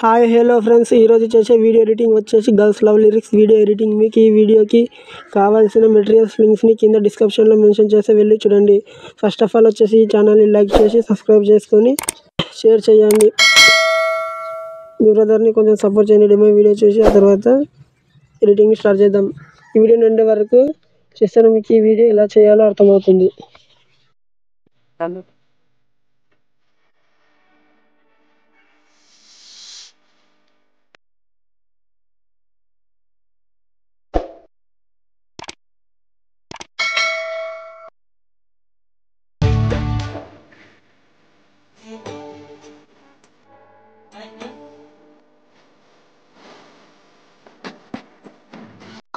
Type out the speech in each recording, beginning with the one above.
Hi hello friends, ఈరోజు చేసే video editing వచ్చేసి girls love lyrics video editing. మీకు ఈ వీడియోకి కావాల్సిన మెటీరియల్స్ లింక్స్ని కింద డిస్క్రిప్షన్లో మెన్షన్ చేసి వెళ్ళి చూడండి. ఫస్ట్ ఆఫ్ ఆల్ వచ్చేసి ఈ ఛానల్ని లైక్ చేసి సబ్స్క్రైబ్ చేసుకొని షేర్ చేయండి. మీ బ్రదర్ని కొంచెం సపోర్ట్ చేయండి. డెమో వీడియో చూసి ఆ తర్వాత ఎడిటింగ్ స్టార్ట్ చేద్దాం. ఈ వీడియో నుండి వరకు చేస్తే మీకు ఈ వీడియో ఎలా చేయాలో అర్థమవుతుంది.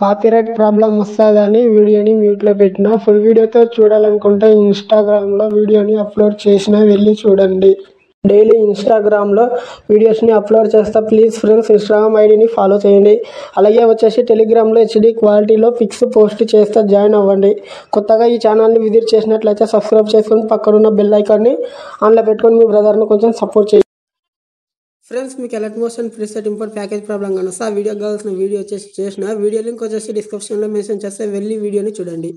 కాపీరైట్ ప్రాబ్లం వస్తుందని వీడియోని మ్యూట్లో పెట్టిన. ఫుల్ వీడియోతో చూడాలనుకుంటే ఇన్స్టాగ్రామ్లో వీడియోని అప్లోడ్ చేసిన వెళ్ళి చూడండి. డైలీ ఇన్స్టాగ్రామ్లో వీడియోస్ని అప్లోడ్ చేస్తా. ప్లీజ్ ఫ్రెండ్స్, ఇన్స్టాగ్రామ్ ఐడిని ఫాలో చేయండి. అలాగే వచ్చేసి టెలిగ్రామ్లో హెచ్డి క్వాలిటీలో పిక్స్ పోస్ట్ చేస్తా, జాయిన్ అవ్వండి. కొత్తగా ఈ ఛానల్ని విజిట్ చేసినట్లయితే సబ్స్క్రైబ్ చేసుకొని పక్కనున్న బెల్ ఐకాన్ని ఆన్లో పెట్టుకొని మీ బ్రదర్ని కొంచెం సపోర్ట్ చేయండి. ఫ్రెండ్స్, మీకు alert motion preset import package problem కానీ వస్తే ఆ వీడియో కావాల్సిన వీడియో వచ్చేసి చేసిన. వీడియో లింక్ వచ్చేసి డిస్క్రిప్షన్లో మెన్షన్ చేస్తే వెళ్ళి వీడియోని చూడండి.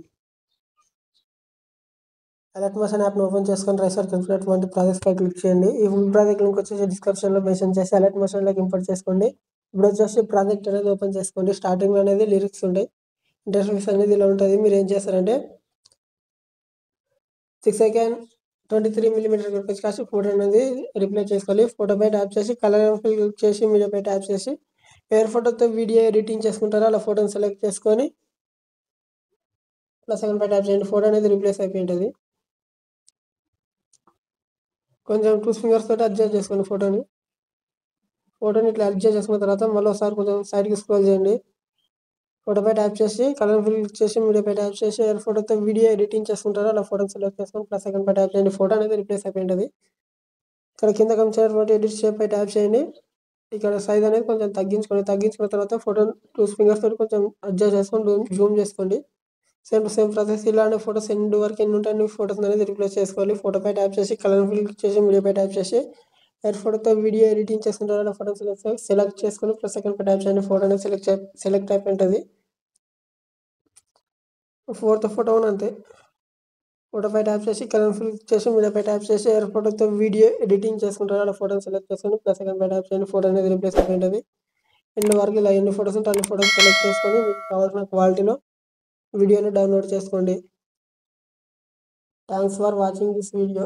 అలర్ట్ మోషన్ యాప్ని ఓపెన్ చేసుకొని రైసర్ కలిపినటువంటి ప్రాజెక్ట్స్పై క్లిక్ చేయండి. ఈ ఫుల్ ప్రాజెక్ట్ లింక్ వచ్చేసి డిస్క్రిప్షన్లో మెన్షన్ చేసి అలర్ట్ మోషన్లోకి ఇంపోర్ట్ చేసుకోండి. ఇప్పుడు వచ్చేసి ప్రాజెక్ట్ అనేది ఓపెన్ చేసుకోండి. స్టార్టింగ్ అనేది లిరిక్స్ ఉంటాయి, ఇంటర్ఫేస్ అనేది ఇలా ఉంటుంది. మీరు ఏం చేస్తారంటే 6x23mm పిక్చర్ కాసి ఫోటో అనేది రిప్లై చేసుకోవాలి. ఫోటోపై ట్యాప్ చేసి కలర్ క్లిక్ చేసి మీడియాపై ట్యాప్ చేసి ఎవరి ఫోటోతో వీడియో ఎడిటింగ్ చేసుకుంటారో అలా ఫోటోని సెలెక్ట్ చేసుకొని ప్లస్ సెకండ్ పై ట్యాప్ చేయండి. ఫోటో అనేది రీప్లేస్ అయిపోయి ఉంటుంది. కొంచెం 2 ఫింగర్స్ తోటి అడ్జస్ట్ చేసుకోండి. ఫోటోని ఇట్లా అడ్జస్ట్ చేసుకున్న తర్వాత మళ్ళీ ఒకసారి కొంచెం సైడ్కి స్క్రోల్ చేయండి. ఫోటోపై ట్యాప్ చేసి కలర్ క్లిక్ చేసి మీడియాపై ట్యాప్ చేసి ఎవరి ఫోటోతో వీడియో ఎడిటింగ్ చేసుకుంటారో అలా ఫోటోని సెలెక్ట్ చేసుకొని ప్లస్ సెకండ్ పై ట్యాప్ చేయండి. ఫోటో అనేది రీప్లేస్ అయిపోయి ఉంటుంది. ఇక్కడ కింద కనిపించేటువంటి ఎడిట్ షేప్ పై ట్యాప్ చేయండి. ఇక్కడ సైజ్ అనేది కొంచెం తగ్గించుకున్న తర్వాత ఫోటోని 2 ఫింగర్స్ తోటి కొంచెం అడ్జస్ట్ చేసుకొని జూమ్ చేసుకోండి. Same process. ఇలాంటి ఫోటోస్ ఎన్ని వరకు ఎన్ని ఉంటాయి ఫోటోస్ అనేది రీప్లేస్ చేసుకోవాలి. ఫోటోపై ట్యాప్ చేసి కలర్ క్లిక్ చేసి మీడియాపై ట్యాప్ చేసి ఎవరి ఫోటోతో వీడియో ఎడిటింగ్ చేసుకుంటారో ఫోటో సెలెక్ట్ చేసుకొని ప్లస్ సెకండ్ పై ట్యాప్ చేయండి. ఫోటో అనేది సెలెక్ట్ అయిపోయి ఉంటుంది. ఫోర్త్ ఫోటో అంతే. ఫోటోపై ట్యాప్ చేసి కలర్ క్లిక్ చేసి మీడియాపై ట్యాప్ చేసి ఎవరి ఫోటోతో వీడియో ఎడిటింగ్ చేసుకుంటారో అలా ఫోటోని సెలెక్ట్ చేసుకొని ప్లస్ సెకండ్ పై ట్యాప్ చేయండి. ఫోటో అనేది రీప్లేస్ అయిపోయి ఉంటుంది. ఎన్ని వరకు ఇలా ఎన్ని ఫోటోస్ ఉంటే అన్ని ఫోటోస్ సెలెక్ట్ చేసుకొని మీకు కావాల్సిన క్వాలిటీలో వీడియోని డౌన్లోడ్ చేసుకోండి. Thanks for watching this video.